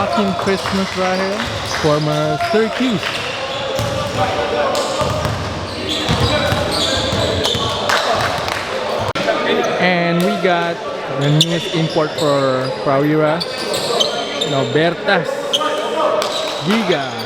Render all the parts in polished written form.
Walking Christmas right here from Syracuse. And we got the newest import for Prawira, Nobertas, Giga.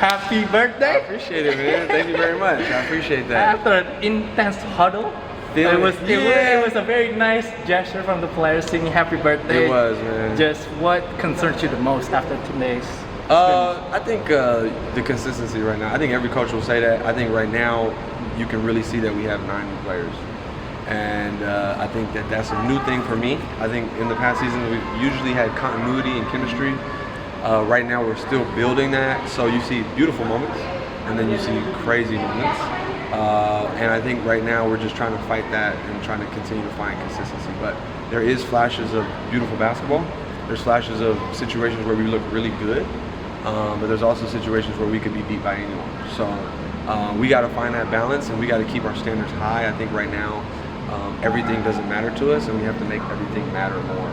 happy birthday. I appreciate it, man. Thank you very much. I appreciate that. After an intense huddle, it was a very nice gesture from the players singing happy birthday. It was, man. Just what concerns you the most after today's? I think the consistency right now. I think every coach will say that. I think right now you can really see that we have 9 new players. And I think that that's a new thing for me. I think in the past season we've usually had continuity and chemistry. Right now we're still building that. So you see beautiful moments and then you see crazy moments. And I think right now we're just trying to fight that and trying to continue to find consistency. But there is flashes of beautiful basketball. There's flashes of situations where we look really good. But there's also situations where we could be beat by anyone. So we got to find that balance and we got to keep our standards high. I think right now everything doesn't matter to us and we have to make everything matter more.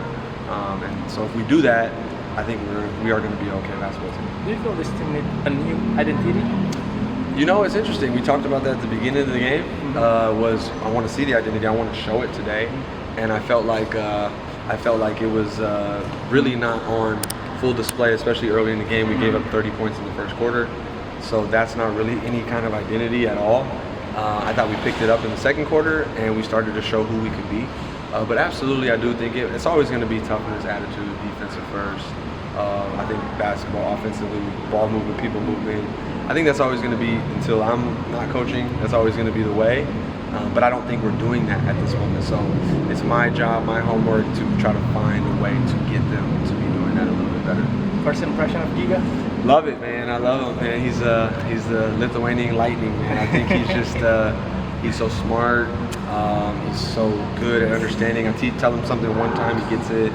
And so if we do that, I think we are going to be okay basketball team. Do you feel this team needs a new identity? You know, it's interesting. We talked about that at the beginning of the game. Was I want to see the identity. I want to show it today, and I felt like it was really not on full display, especially early in the game. We gave up 30 points in the first quarter, so that's not really any kind of identity at all. I thought we picked it up in the second quarter, and we started to show who we could be. But absolutely, I do think it's always going to be toughness, attitude, defensive first. I think basketball, offensively, ball movement, people movement. I think that's always going to be, until I'm not coaching, that's always going to be the way. But I don't think we're doing that at this moment. So it's my job, my homework to try to find a way to get them to be doing that a little bit better. First impression of Giga? Love it, man. I love him, man. He's the Lithuanian lightning, man. I think he's just he's so smart. He's so good at understanding. I tell him something one time, he gets it.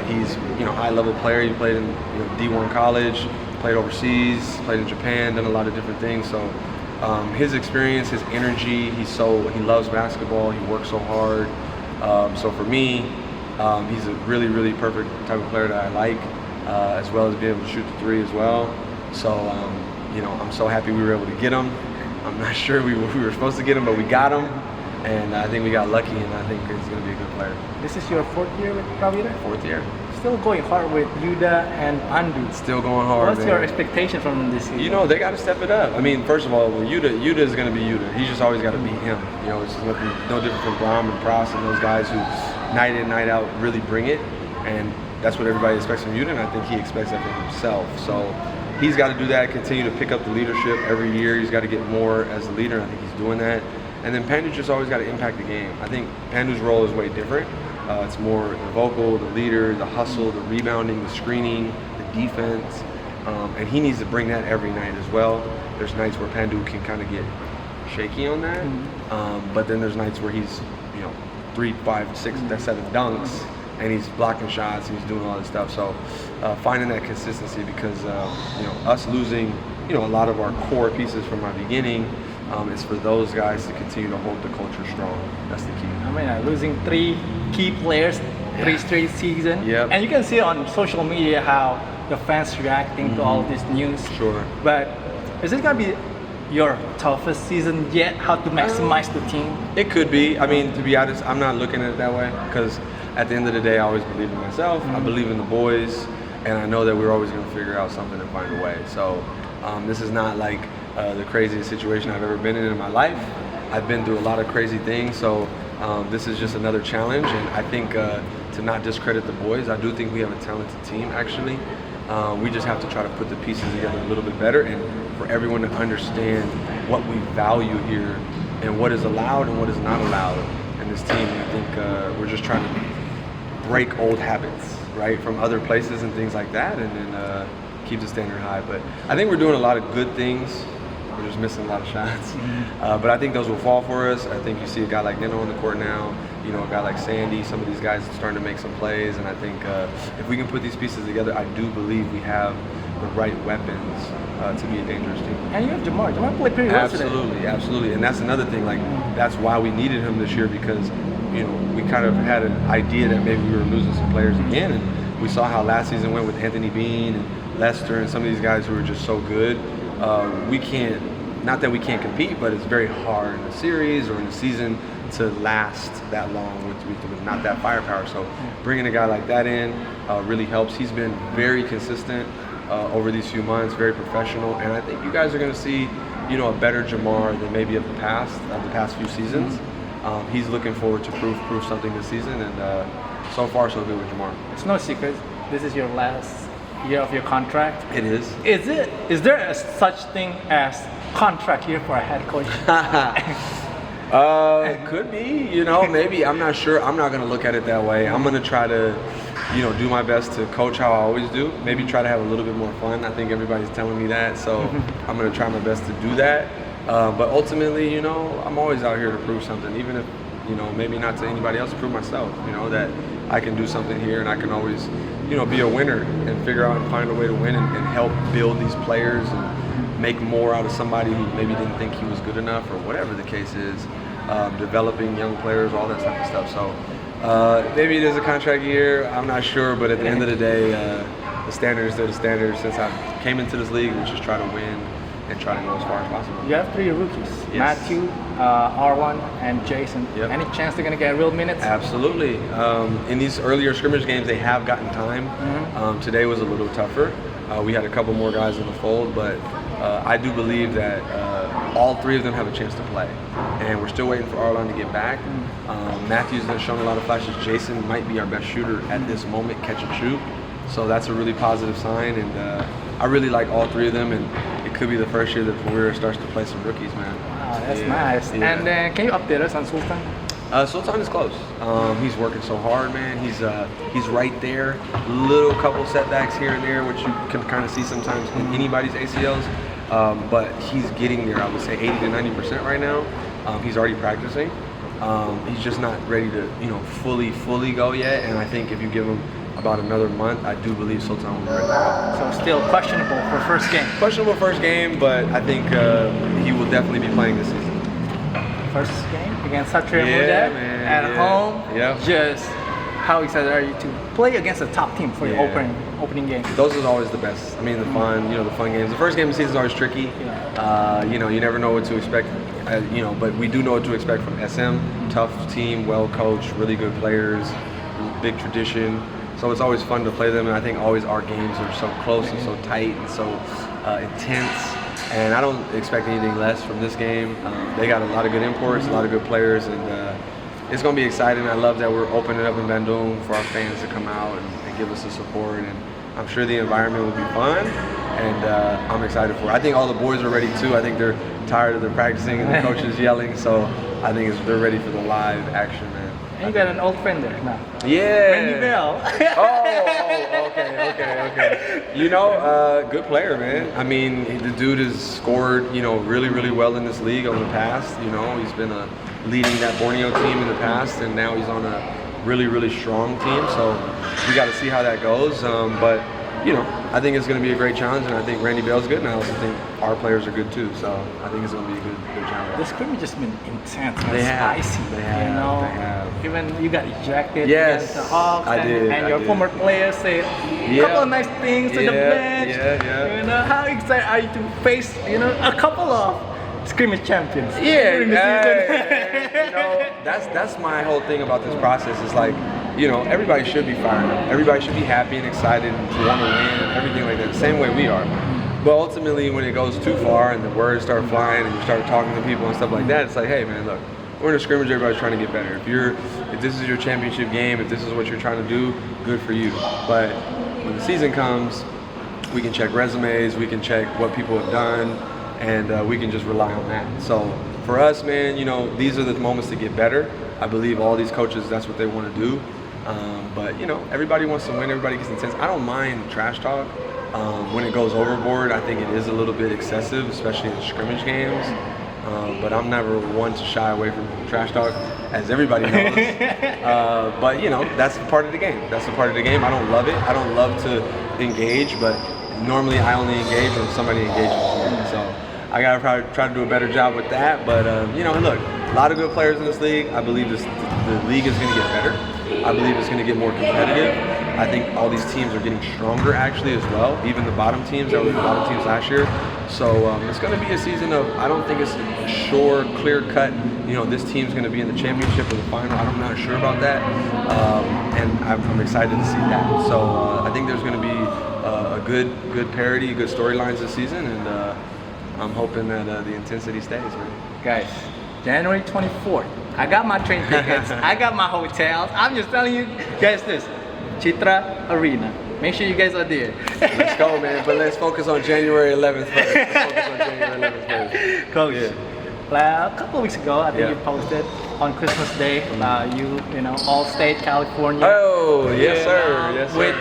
He's high-level player. He played in D1 college, played overseas, played in Japan, done a lot of different things. So his experience, his energy, he loves basketball. He works so hard. So for me, he's a really, really perfect type of player that I like, as well as being able to shoot the 3 as well. So I'm so happy we were able to get him. I'm not sure we were supposed to get him, but we got him. And I think we got lucky, and I think he's going to be a good player. This is your 4th year with Padila? 4th year. Still going hard with Yuda and Pandu. Still going hard. What's your expectation from this season? They got to step it up. I mean, first of all, Yuda is going to be Yuda. He's just always got to be him. It's no different from Brom and Pross and those guys who night in, night out really bring it. And that's what everybody expects from Yuda, and I think he expects that from himself. So he's got to do that, continue to pick up the leadership every year. He's got to get more as a leader, and I think he's doing that. And then Pandu's just always got to impact the game. I think Pandu's role is way different. It's more the vocal, the leader, the hustle, the rebounding, the screening, the defense. And he needs to bring that every night as well. There's nights where Pandu can kind of get shaky on that. But then there's nights where he's, 3, 5, 6, 7 dunks, and he's blocking shots and he's doing all this stuff. So finding that consistency, because us losing a lot of our core pieces from our beginning, it's for those guys to continue to hold the culture strong. That's the key. I mean, losing 3 key players, 3 straight seasons. Yep. And you can see on social media how the fans reacting to all this news. Sure. But is it going to be your toughest season yet? How to maximize the team? It could be. I mean, to be honest, I'm not looking at it that way, because at the end of the day, I always believe in myself. I believe in the boys, and I know that we're always going to figure out something and find a way. So this is not like the craziest situation I've ever been in my life. I've been through a lot of crazy things, so this is just another challenge. And I think to not discredit the boys, I do think we have a talented team, actually. We just have to try to put the pieces together a little bit better, and for everyone to understand what we value here and what is allowed and what is not allowed in this team. I think we're just trying to break old habits, right, from other places and things like that, and then keep the standard high. But I think we're doing a lot of good things. We're just missing a lot of shots. But I think those will fall for us. I think you see a guy like Nino on the court now, a guy like Sandy, some of these guys are starting to make some plays. And I think if we can put these pieces together, I do believe we have the right weapons to be a dangerous team. And you have Jamar. Jamar played pretty well today. Absolutely. And that's another thing. That's why we needed him this year, because we kind of had an idea that maybe we were losing some players again. And we saw how last season went with Anthony Bean and Lester and some of these guys who were just so good. We can't, not that we can't compete, but it's very hard in a series or in a season to last that long with not that firepower. So bringing a guy like that in really helps. He's been very consistent. over these few months, very professional, and I think you guys are going to see, you know, a better Jamar than maybe of the past few seasons. He's looking forward to prove something this season, and so far so good with Jamar. It's no secret. This is your last year of your contract. It is. Is there a such thing as contract year for a head coach? Could be, you know, maybe. I'm not sure. I'm not going to look at it that way. I'm going to try to, you know, do my best to coach how I always do. Maybe try to have a little bit more fun. I think everybody's telling me that, so I'm going to try my best to do that. But ultimately, you know, I'm always out here to prove something, even if, you know, maybe not to anybody else, prove myself, you know, that I can do something here and I can always, you know, be a winner and figure out and find a way to win and help build these players and make more out of somebody who maybe didn't think he was good enough or whatever the case is, developing young players, all that type of stuff. So maybe it is a contract year, I'm not sure, but at the end of the day, the standard is still the standard. Since I came into this league, we just try to win and try to go as far as possible. You have 3 rookies, Yes. Matthew, R1, and Jason. Yep. Any chance they're going to get real minutes? Absolutely. In these earlier scrimmage games, they have gotten time. Today was a little tougher. We had a couple more guys in the fold, but I do believe that all 3 of them have a chance to play. And we're still waiting for Arlon to get back. Matthew's shown a lot of flashes. Jason might be our best shooter at this moment, catch and shoot. So that's a really positive sign, and I really like all 3 of them, and it could be the first year that Pereira starts to play some rookies, man. Wow, that's Yeah, nice. yeah. And then can you update us on Sultan? Sultan is close. He's working so hard, man. He's right there. Little couple setbacks here and there, which you can kind of see sometimes in anybody's ACLs. But he's getting there. I would say 80 to 90% right now. He's already practicing. He's just not ready to, you know, fully go yet. And I think if you give him about another month, I do believe Sultan will be ready to go. So still questionable for first game. Questionable first game, but I think he will definitely be playing this season. First game against Satria Yeah, Muda man, at yeah. home. Yeah. Just how excited are you to play against a top team for your Yeah. opening game? Those are always the best. I mean, the fun games. The first game of the season is always tricky. You know, you never know what to expect. You know, but we do know what to expect from SM. Tough team, well coached, really good players, big tradition. So it's always fun to play them, and I think always our games are so close and so tight and so intense. And I don't expect anything less from this game. They got a lot of good imports, a lot of good players, and it's going to be exciting. I love that we're opening up in Bandung for our fans to come out and give us the support. And I'm sure the environment will be fun, and I'm excited for it. I think all the boys are ready too. I think they're tired of the practicing and the coaches yelling, so I think they're ready for the live action, man. And you got an old friend there now. Yeah. Randy Bell. Okay. You know, good player, man. I mean, the dude has scored, you know, really well in this league over the past. You know, he's been leading that Borneo team in the past, and now he's on a really strong team. So we got to see how that goes. But you know, I think it's going to be a great challenge, and I think Randy Bell's good, and I also think our players are good too. So I think it's going to be a good challenge. The scrimmage has been intense and They have. spicy. They you have. know, They have. even you got ejected Yes, against the Hawks, I did, and I your did. former players said a couple of nice things to the bench. Yeah. You know, how excited are you to face, you know, a couple of scrimmage champions during the season? You know, that's my whole thing about this process. Is like, you know, everybody should be fired up. Everybody should be happy and excited and want to win and everything like that. The same way we are. But ultimately, when it goes too far and the words start flying and you start talking to people and stuff like that, it's like, hey man, look, we're in a scrimmage. Everybody's trying to get better. If this is your championship game, if this is what you're trying to do, good for you. But when the season comes, we can check resumes, we can check what people have done, and we can just rely on that. So for us, man, you know, these are the moments to get better. I believe all these coaches, that's what they want to do. But you know, everybody wants to win. Everybody gets intense. I don't mind trash talk when it goes overboard. I think it is a little bit excessive, especially in scrimmage games. But I'm never one to shy away from trash talk, as everybody knows. But you know, that's part of the game. That's a part of the game. I don't love it. I don't love to engage, but normally I only engage when somebody engages with me. So I gotta probably try to do a better job with that. But you know, look, a lot of good players in this league. I believe the league is going to get better. I believe it's going to get more competitive. I think all these teams are getting stronger actually as well. Even the bottom teams that were the bottom teams last year. So it's going to be a season of, I don't think it's sure, clear cut, you know, this team's going to be in the championship or the final. I'm not sure about that. And I'm excited to see that. So I think there's going to be a good parody, good storylines this season, and I'm hoping that the intensity stays, man. Guys, January 24th. I got my train tickets. I got my hotels. I'm just telling you guys this. Chitra Arena. Make sure you guys are there. Let's go, man. But let's focus on January 11th first. Let's focus on January 11th first. Coach, Yeah. a couple of weeks ago, I think you posted on Christmas Day, you know, All-State California. Oh, yes, sir. Yes, sir. With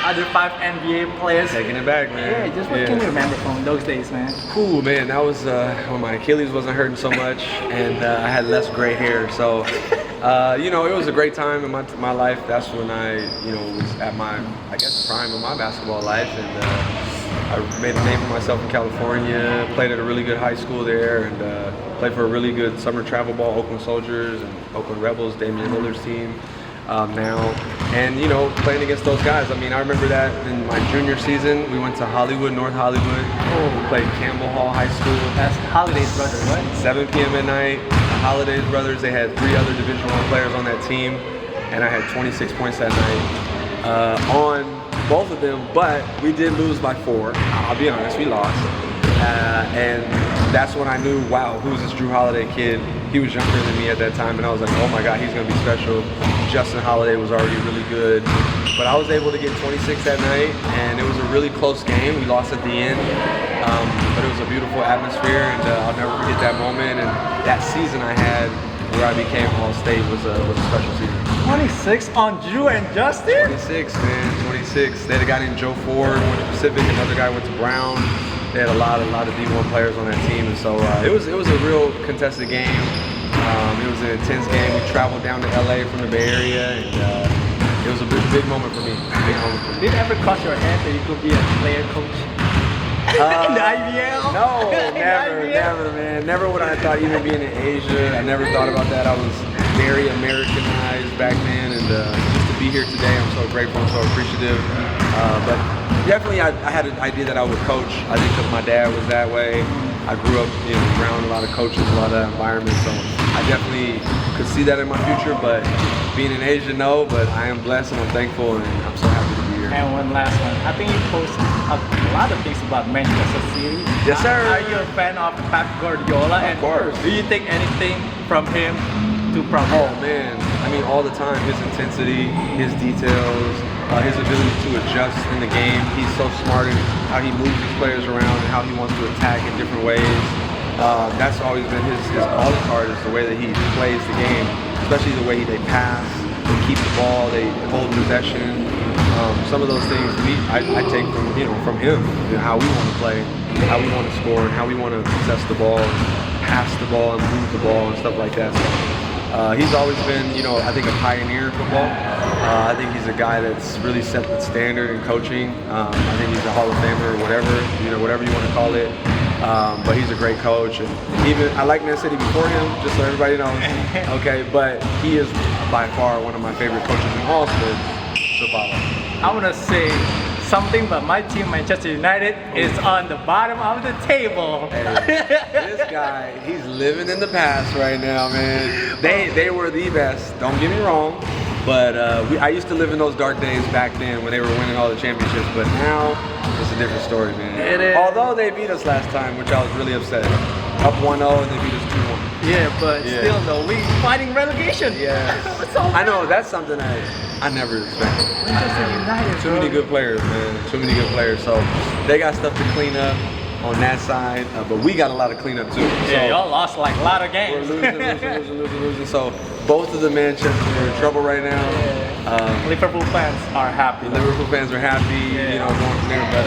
other 5 NBA players. Taking it back, man. Yeah, just what can you remember from those days, man? Cool, man. That was when my Achilles wasn't hurting so much, and I had less gray hair. So, you know, it was a great time in my life. That's when I, you know, was at my, I guess, prime of my basketball life, and I made a name for myself in California. Played at a really good high school there, and played for a really good summer travel ball, Oakland Soldiers and Oakland Rebels, Damian Lillard's team. Now, and you know, playing against those guys. I mean, I remember that in my junior season, we went to Hollywood, North Hollywood. We played Campbell Hall High School. That's Holiday's brother, right? 7 p.m. at night. The Holidays brothers. They had 3 other Division I players on that team, and I had 26 points that night on both of them. But we did lose by 4. I'll be honest, we lost, and that's when I knew, wow, who's this Drew Holiday kid? He was younger than me at that time, and I was like, oh my God, he's gonna be special. Justin Holiday was already really good, but I was able to get 26 that night, and it was a really close game. We lost at the end, but it was a beautiful atmosphere, and I'll never forget that moment. And that season I had, where I became All-State, was a special season. 26 on Drew and Justin? 26, man, 26. They had a guy named Joe Ford, went to Pacific, another guy went to Brown. They had a lot of D1 players on that team, and so it was a real contested game. It was an intense game. We traveled down to LA from the Bay Area, and it was a big moment for me. Big moment for me. Did it ever cross your head that you could be a player coach? In the IBL? No, never, man. Never would I have thought, even being in Asia. I never thought about that. I was very Americanized back then, and just to be here today, I'm so grateful and so appreciative. But definitely, I had an idea that I would coach. I think because my dad was that way. I grew up, you know, around a lot of coaches, a lot of environments, so I definitely could see that in my future. But being in Asia, no. But I am blessed and I'm thankful, and I'm so happy to be here. And one last one. I think you posted a lot of things about Manchester City. Yes, sir. Are you a fan of Pep Guardiola? Of course. Do you take anything from him to promote? Oh man, I mean all the time. His intensity, his details, his ability to adjust in the game. He's so smart in how he moves his players around and how he wants to attack in different ways. That's always been his calling card, is the way that he plays the game, especially the way they pass, they keep the ball, they hold possession. Some of those things I take from him, you know, how we want to play, how we want to score, and how we want to possess the ball, and pass the ball, and move the ball, and stuff like that. So, he's always been, you know, I think a pioneer in football. I think he's a guy that's really set the standard in coaching. I think he's a Hall of Famer, or whatever you want to call it. But he's a great coach, and even I like Man City before him, just so everybody knows. Okay, but he is by far one of my favorite coaches in all sports to follow. I want to say something, but my team, Manchester United, is on the bottom of the table. Hey, this guy, he's living in the past right now, man. They were the best. Don't get me wrong. But I used to live in those dark days back then when they were winning all the championships. But now, it's a different story, man. It is. Although they beat us last time, which I was really upset. Up 1-0 and they beat us 2-1. Yeah, but still though, we fighting relegation. Yeah. So I know, that's something I never expected. Manchester United, Too many good players, man. Too many good players. So they got stuff to clean up on that side, but we got a lot of cleanup too. Yeah, y'all lost like a lot of We're games. losing. So both of the Manchester are in trouble right now. Liverpool fans are happy. The Liverpool fans are happy, you know, going from there. But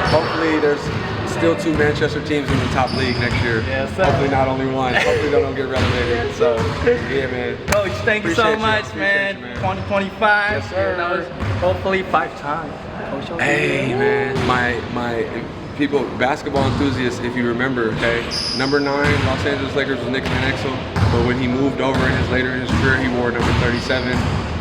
hopefully there's still 2 Manchester teams in the top league next year. Yes, sir. Hopefully not only one. Hopefully they don't get relegated. So yeah, man. Coach, thank you so Appreciate you. much, Appreciate man. you, man. 2025. Yes, sir. You know, hopefully 5 times. Coach, Hey man, my people, basketball enthusiasts, if you remember, okay, number 9, Los Angeles Lakers was Nick Van Exel, but when he moved over later in his career, he wore number 37.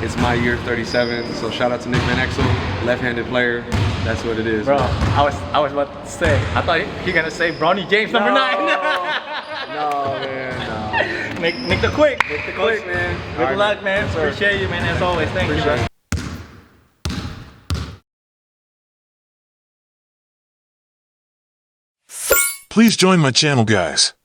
It's my year 37, so shout out to Nick Van Exel, left-handed player. That's what it is. Bro, I was about to say, I thought you're gonna say Bronny James number 9. No, man, no. Make the quick. Make the quick, man. Good All right, luck, man. Yes, sir. Appreciate you, man. As always, thank you. Appreciate Man. it. Please join my channel, guys.